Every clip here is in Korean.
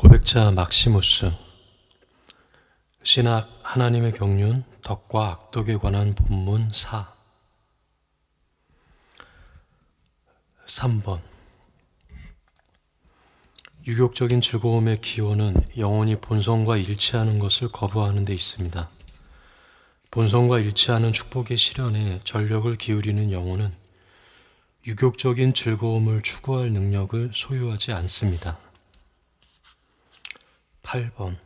고백자 막시무스. 신학 하나님의 경륜 덕과 악독에 관한 본문 4. 3번. 유욕적인 즐거움의 기원은 영혼이 본성과 일치하는 것을 거부하는 데 있습니다. 본성과 일치하는 축복의 실현에 전력을 기울이는 영혼은 유욕적인 즐거움을 추구할 능력을 소유하지 않습니다. 8번.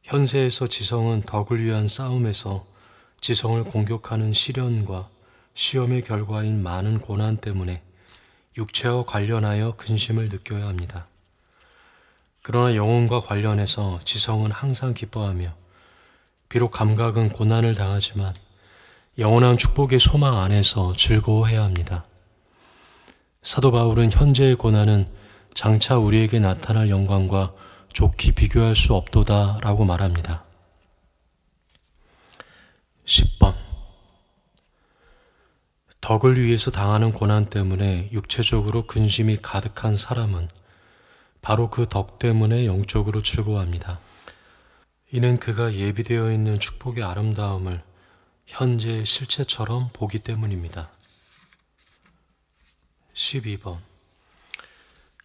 현세에서 지성은 덕을 위한 싸움에서 지성을 공격하는 시련과 시험의 결과인 많은 고난 때문에 육체와 관련하여 근심을 느껴야 합니다. 그러나 영혼과 관련해서 지성은 항상 기뻐하며 비록 감각은 고난을 당하지만 영원한 축복의 소망 안에서 즐거워해야 합니다. 사도 바울은 현재의 고난은 장차 우리에게 나타날 영광과 좋게 비교할 수 없도다 라고 말합니다. 10번. 덕을 위해서 당하는 고난 때문에 육체적으로 근심이 가득한 사람은 바로 그 덕 때문에 영적으로 즐거워합니다. 이는 그가 예비되어 있는 축복의 아름다움을 현재의 실체처럼 보기 때문입니다. 12번.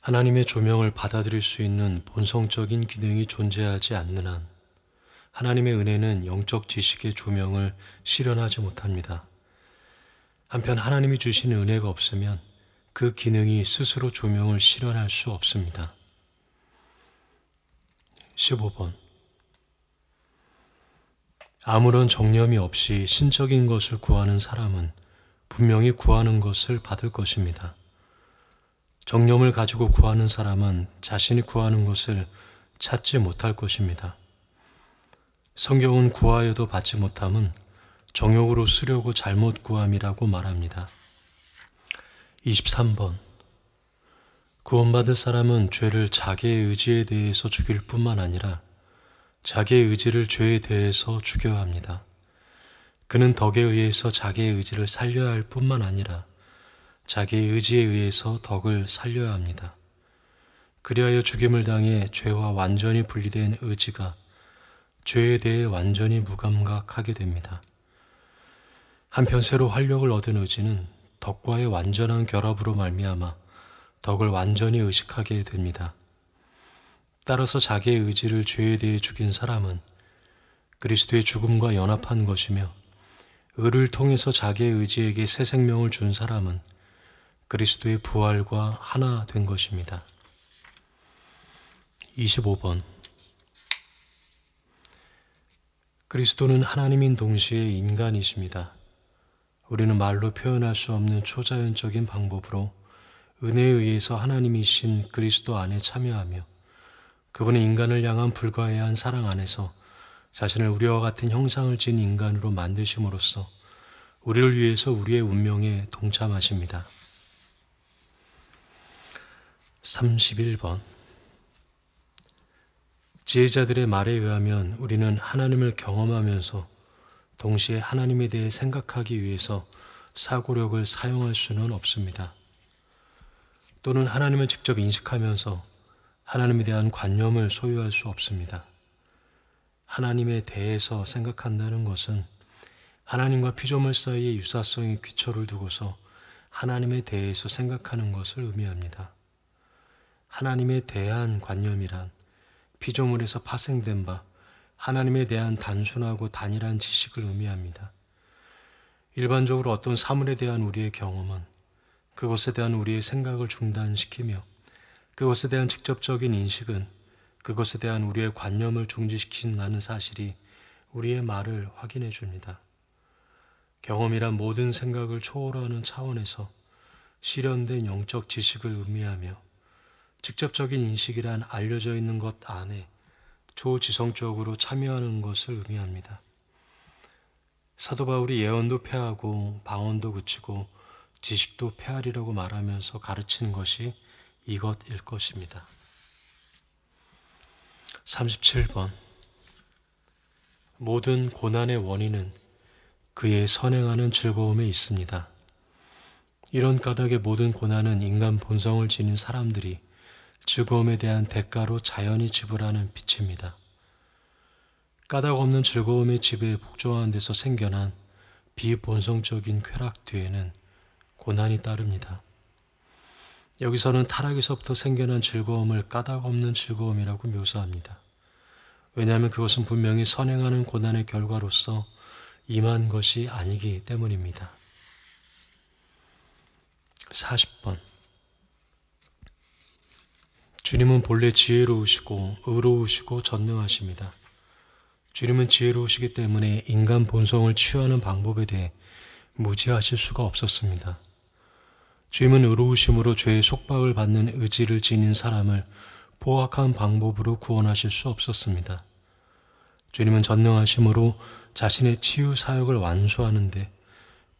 하나님의 조명을 받아들일 수 있는 본성적인 기능이 존재하지 않는 한 하나님의 은혜는 영적 지식의 조명을 실현하지 못합니다. 한편 하나님이 주신 은혜가 없으면 그 기능이 스스로 조명을 실현할 수 없습니다. 15번. 아무런 정념이 없이 신적인 것을 구하는 사람은 분명히 구하는 것을 받을 것입니다. 정념을 가지고 구하는 사람은 자신이 구하는 것을 찾지 못할 것입니다. 성경은 구하여도 받지 못함은 정욕으로 쓰려고 잘못 구함이라고 말합니다. 23번. 구원받을 사람은 죄를 자기의 의지에 대해서 죽일 뿐만 아니라 자기의 의지를 죄에 대해서 죽여야 합니다. 그는 덕에 의해서 자기의 의지를 살려야 할 뿐만 아니라 자기의 의지에 의해서 덕을 살려야 합니다. 그리하여 죽임을 당해 죄와 완전히 분리된 의지가 죄에 대해 완전히 무감각하게 됩니다. 한편 새로 활력을 얻은 의지는 덕과의 완전한 결합으로 말미암아 덕을 완전히 의식하게 됩니다. 따라서 자기의 의지를 죄에 대해 죽인 사람은 그리스도의 죽음과 연합한 것이며 의를 통해서 자기의 의지에게 새 생명을 준 사람은 그리스도의 부활과 하나 된 것입니다. 25번. 그리스도는 하나님인 동시에 인간이십니다. 우리는 말로 표현할 수 없는 초자연적인 방법으로 은혜에 의해서 하나님이신 그리스도 안에 참여하며 그분의 인간을 향한 불가해한 사랑 안에서 자신을 우리와 같은 형상을 진 인간으로 만드심으로써 우리를 위해서 우리의 운명에 동참하십니다. 31번. 지혜자들의 말에 의하면 우리는 하나님을 경험하면서 동시에 하나님에 대해 생각하기 위해서 사고력을 사용할 수는 없습니다. 또는 하나님을 직접 인식하면서 하나님에 대한 관념을 소유할 수 없습니다. 하나님에 대해서 생각한다는 것은 하나님과 피조물 사이의 유사성의 귀처를 두고서 하나님에 대해서 생각하는 것을 의미합니다. 하나님에 대한 관념이란 피조물에서 파생된 바 하나님에 대한 단순하고 단일한 지식을 의미합니다. 일반적으로 어떤 사물에 대한 우리의 경험은 그것에 대한 우리의 생각을 중단시키며 그것에 대한 직접적인 인식은 그것에 대한 우리의 관념을 중지시킨다는 사실이 우리의 말을 확인해 줍니다. 경험이란 모든 생각을 초월하는 차원에서 실현된 영적 지식을 의미하며 직접적인 인식이란 알려져 있는 것 안에 초지성적으로 참여하는 것을 의미합니다. 사도 바울이 예언도 패하고 방언도 그치고 지식도 패하리라고 말하면서 가르치는 것이 이것일 것입니다. 37번. 모든 고난의 원인은 그의 선행하는 즐거움에 있습니다. 이런 까닭의 모든 고난은 인간 본성을 지닌 사람들이 즐거움에 대한 대가로 자연히 지불하는 빛입니다. 까닭 없는 즐거움의 지배에 복종하는 데서 생겨난 비본성적인 쾌락 뒤에는 고난이 따릅니다. 여기서는 타락에서부터 생겨난 즐거움을 까닭 없는 즐거움이라고 묘사합니다. 왜냐하면 그것은 분명히 선행하는 고난의 결과로서 임한 것이 아니기 때문입니다. 40번. 주님은 본래 지혜로우시고 의로우시고 전능하십니다. 주님은 지혜로우시기 때문에 인간 본성을 치유하는 방법에 대해 무지하실 수가 없었습니다. 주님은 의로우심으로 죄의 속박을 받는 의지를 지닌 사람을 포악한 방법으로 구원하실 수 없었습니다. 주님은 전능하심으로 자신의 치유 사역을 완수하는데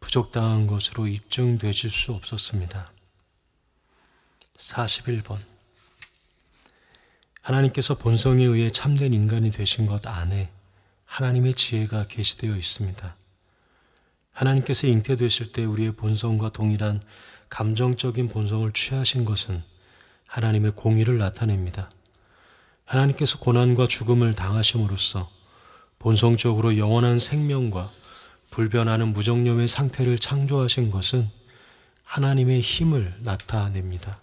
부족당한 것으로 입증되실 수 없었습니다. 41번. 하나님께서 본성에 의해 참된 인간이 되신 것 안에 하나님의 지혜가 계시되어 있습니다. 하나님께서 잉태되실 때 우리의 본성과 동일한 감정적인 본성을 취하신 것은 하나님의 공의를 나타냅니다. 하나님께서 고난과 죽음을 당하심으로써 본성적으로 영원한 생명과 불변하는 무정념의 상태를 창조하신 것은 하나님의 힘을 나타냅니다.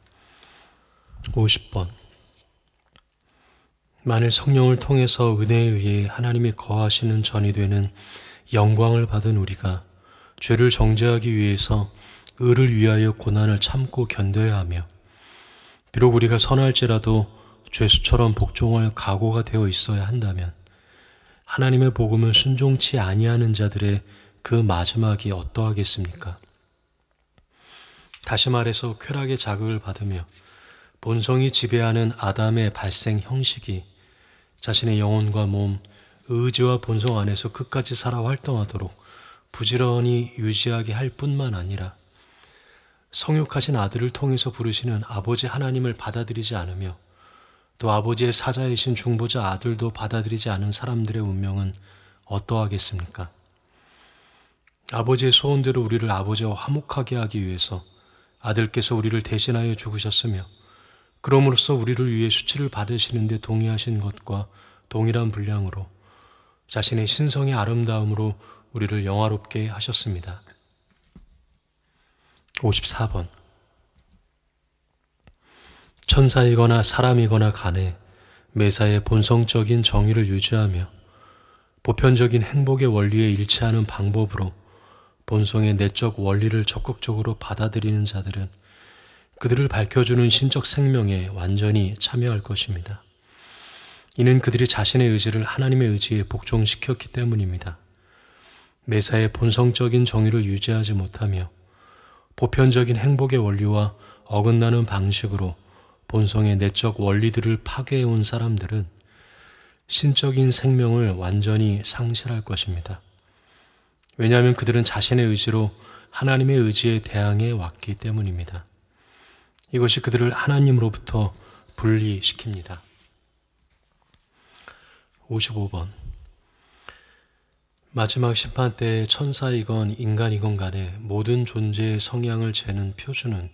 50번. 만일 성령을 통해서 은혜에 의해 하나님이 거하시는 전이 되는 영광을 받은 우리가 죄를 정죄하기 위해서 의를 위하여 고난을 참고 견뎌야 하며, 비록 우리가 선할지라도 죄수처럼 복종할 각오가 되어 있어야 한다면 하나님의 복음을 순종치 아니하는 자들의 그 마지막이 어떠하겠습니까? 다시 말해서 쾌락의 자극을 받으며 본성이 지배하는 아담의 발생 형식이 자신의 영혼과 몸, 의지와 본성 안에서 끝까지 살아 활동하도록 부지런히 유지하게 할 뿐만 아니라 성육하신 아들을 통해서 부르시는 아버지 하나님을 받아들이지 않으며 또 아버지의 사자이신 중보자 아들도 받아들이지 않은 사람들의 운명은 어떠하겠습니까? 아버지의 소원대로 우리를 아버지와 화목하게 하기 위해서 아들께서 우리를 대신하여 죽으셨으며 그럼으로써 우리를 위해 수치를 받으시는 데 동의하신 것과 동일한 분량으로 자신의 신성의 아름다움으로 우리를 영화롭게 하셨습니다. 54번. 천사이거나 사람이거나 간에 매사에 본성적인 정의를 유지하며 보편적인 행복의 원리에 일치하는 방법으로 본성의 내적 원리를 적극적으로 받아들이는 자들은 그들을 밝혀주는 신적 생명에 완전히 참여할 것입니다. 이는 그들이 자신의 의지를 하나님의 의지에 복종시켰기 때문입니다. 매사에 본성적인 정의를 유지하지 못하며 보편적인 행복의 원리와 어긋나는 방식으로 본성의 내적 원리들을 파괴해온 사람들은 신적인 생명을 완전히 상실할 것입니다. 왜냐하면 그들은 자신의 의지로 하나님의 의지에 대항해 왔기 때문입니다. 이것이 그들을 하나님으로부터 분리시킵니다. 55번. 마지막 심판 때에 천사이건 인간이건 간에 모든 존재의 성향을 재는 표준은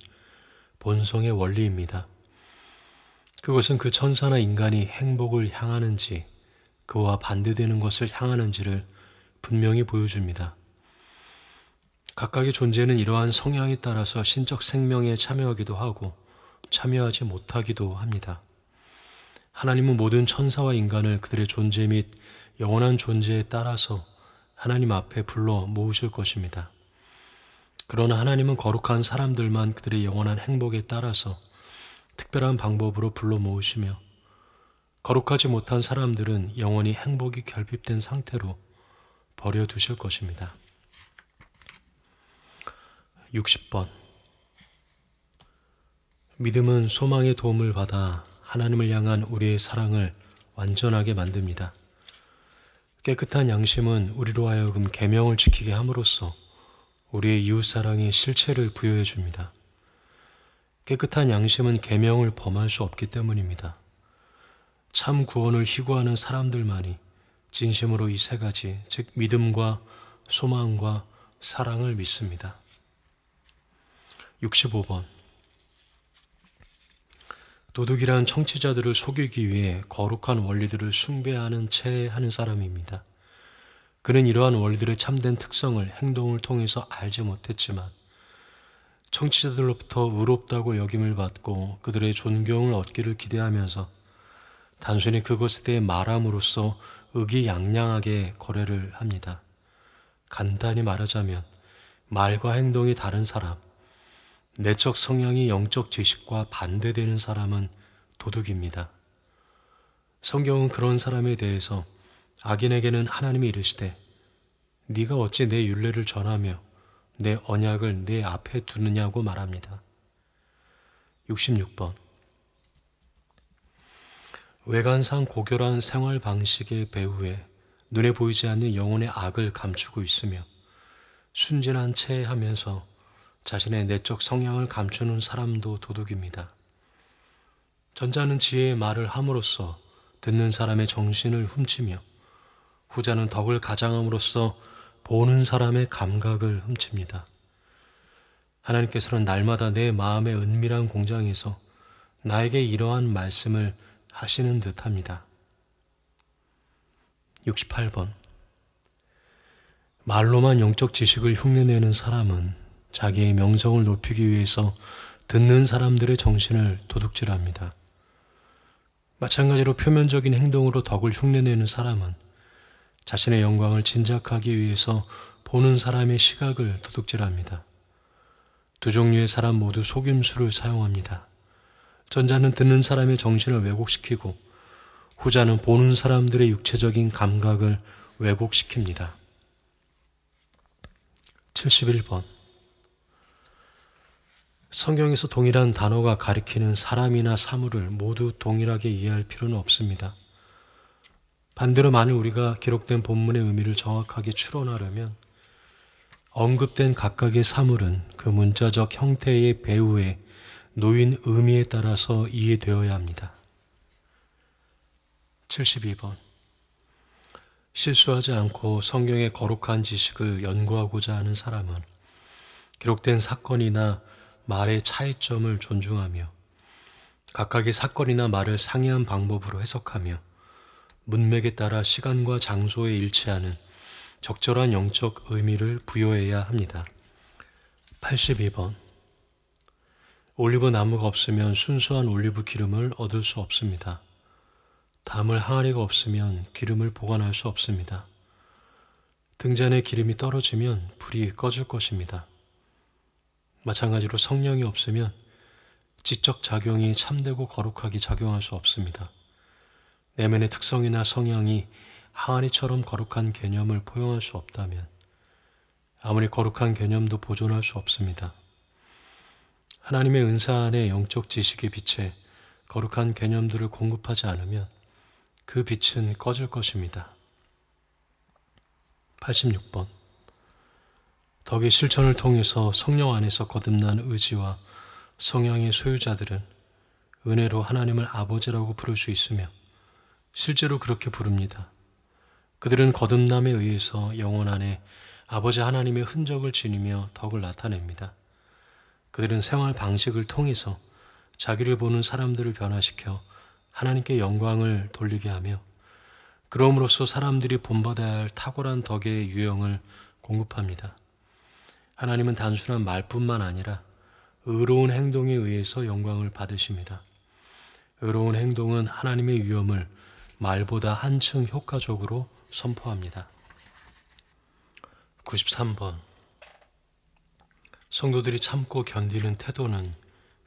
본성의 원리입니다. 그것은 그 천사나 인간이 행복을 향하는지 그와 반대되는 것을 향하는지를 분명히 보여줍니다. 각각의 존재는 이러한 성향에 따라서 신적 생명에 참여하기도 하고 참여하지 못하기도 합니다. 하나님은 모든 천사와 인간을 그들의 존재 및 영원한 존재에 따라서 하나님 앞에 불러 모으실 것입니다. 그러나 하나님은 거룩한 사람들만 그들의 영원한 행복에 따라서 특별한 방법으로 불러 모으시며 거룩하지 못한 사람들은 영원히 행복이 결핍된 상태로 버려두실 것입니다. 60번. 믿음은 소망의 도움을 받아 하나님을 향한 우리의 사랑을 완전하게 만듭니다. 깨끗한 양심은 우리로 하여금 계명을 지키게 함으로써 우리의 이웃사랑에 실체를 부여해 줍니다. 깨끗한 양심은 계명을 범할 수 없기 때문입니다. 참 구원을 희구하는 사람들만이 진심으로 이 세 가지, 즉 믿음과 소망과 사랑을 믿습니다. 65번. 도둑이란 청취자들을 속이기 위해 거룩한 원리들을 숭배하는 채 하는 사람입니다. 그는 이러한 원리들의 참된 특성을 행동을 통해서 알지 못했지만 청취자들로부터 의롭다고 여김을 받고 그들의 존경을 얻기를 기대하면서 단순히 그것에 대해 말함으로써 의기양양하게 거래를 합니다. 간단히 말하자면 말과 행동이 다른 사람, 내적 성향이 영적 지식과 반대되는 사람은 도둑입니다. 성경은 그런 사람에 대해서 악인에게는 하나님이 이르시되 네가 어찌 내 율례를 전하며 내 언약을 내 앞에 두느냐고 말합니다. 66번. 외관상 고결한 생활 방식의 배후에 눈에 보이지 않는 영혼의 악을 감추고 있으며 순진한 채 하면서 자신의 내적 성향을 감추는 사람도 도둑입니다. 전자는 지혜의 말을 함으로써 듣는 사람의 정신을 훔치며 후자는 덕을 가장함으로써 보는 사람의 감각을 훔칩니다. 하나님께서는 날마다 내 마음의 은밀한 공장에서 나에게 이러한 말씀을 하시는 듯합니다. 68번. 말로만 영적 지식을 흉내내는 사람은 자기의 명성을 높이기 위해서 듣는 사람들의 정신을 도둑질합니다. 마찬가지로 표면적인 행동으로 덕을 흉내내는 사람은 자신의 영광을 진작하기 위해서 보는 사람의 시각을 도둑질합니다. 두 종류의 사람 모두 속임수를 사용합니다. 전자는 듣는 사람의 정신을 왜곡시키고 후자는 보는 사람들의 육체적인 감각을 왜곡시킵니다. 71번. 성경에서 동일한 단어가 가리키는 사람이나 사물을 모두 동일하게 이해할 필요는 없습니다. 반대로 만일 우리가 기록된 본문의 의미를 정확하게 추론하려면 언급된 각각의 사물은 그 문자적 형태의 배후에 놓인 의미에 따라서 이해되어야 합니다. 72번. 실수하지 않고 성경의 거룩한 지식을 연구하고자 하는 사람은 기록된 사건이나 말의 차이점을 존중하며 각각의 사건이나 말을 상이한 방법으로 해석하며 문맥에 따라 시간과 장소에 일치하는 적절한 영적 의미를 부여해야 합니다. 82번. 올리브 나무가 없으면 순수한 올리브 기름을 얻을 수 없습니다. 담을 항아리가 없으면 기름을 보관할 수 없습니다. 등잔에 기름이 떨어지면 불이 꺼질 것입니다. 마찬가지로 성령이 없으면 지적 작용이 참되고 거룩하게 작용할 수 없습니다. 내면의 특성이나 성향이 항아리처럼 거룩한 개념을 포용할 수 없다면 아무리 거룩한 개념도 보존할 수 없습니다. 하나님의 은사 안에 영적 지식의 빛에 거룩한 개념들을 공급하지 않으면 그 빛은 꺼질 것입니다. 86번. 덕의 실천을 통해서 성령 안에서 거듭난 의지와 성향의 소유자들은 은혜로 하나님을 아버지라고 부를 수 있으며 실제로 그렇게 부릅니다. 그들은 거듭남에 의해서 영혼 안에 아버지 하나님의 흔적을 지니며 덕을 나타냅니다. 그들은 생활 방식을 통해서 자기를 보는 사람들을 변화시켜 하나님께 영광을 돌리게 하며 그럼으로써 사람들이 본받아야 할 탁월한 덕의 유형을 공급합니다. 하나님은 단순한 말뿐만 아니라 의로운 행동에 의해서 영광을 받으십니다. 의로운 행동은 하나님의 위엄을 말보다 한층 효과적으로 선포합니다. 93번. 성도들이 참고 견디는 태도는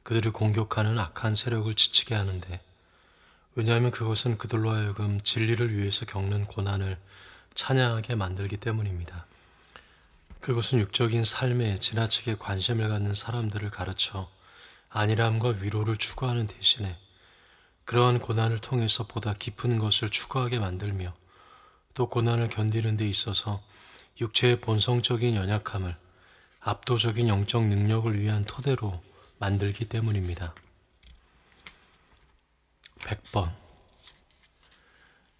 그들을 공격하는 악한 세력을 지치게 하는데 왜냐하면 그것은 그들로 하여금 진리를 위해서 겪는 고난을 찬양하게 만들기 때문입니다. 그것은 육적인 삶에 지나치게 관심을 갖는 사람들을 가르쳐 안일함과 위로를 추구하는 대신에 그러한 고난을 통해서 보다 깊은 것을 추구하게 만들며 또 고난을 견디는 데 있어서 육체의 본성적인 연약함을 압도적인 영적 능력을 위한 토대로 만들기 때문입니다. 100번.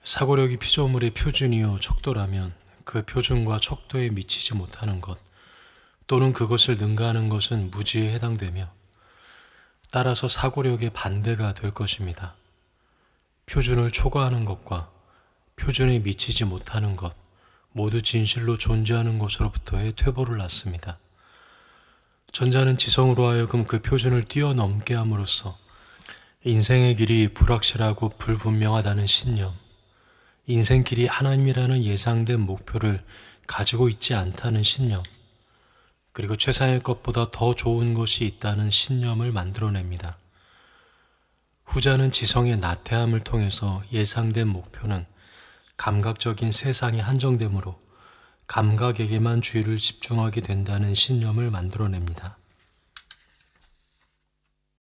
사고력이 피조물의 표준이요 척도라면 그 표준과 척도에 미치지 못하는 것 또는 그것을 능가하는 것은 무지에 해당되며 따라서 사고력의 반대가 될 것입니다. 표준을 초과하는 것과 표준에 미치지 못하는 것, 모두 진실로 존재하는 것으로부터의 퇴보를 낳습니다. 전자는 지성으로 하여금 그 표준을 뛰어넘게 함으로써 인생의 길이 불확실하고 불분명하다는 신념, 인생길이 하나님이라는 예상된 목표를 가지고 있지 않다는 신념, 그리고 최상의 것보다 더 좋은 것이 있다는 신념을 만들어냅니다. 후자는 지성의 나태함을 통해서 예상된 목표는 감각적인 세상에 한정되므로 감각에게만 주의를 집중하게 된다는 신념을 만들어냅니다.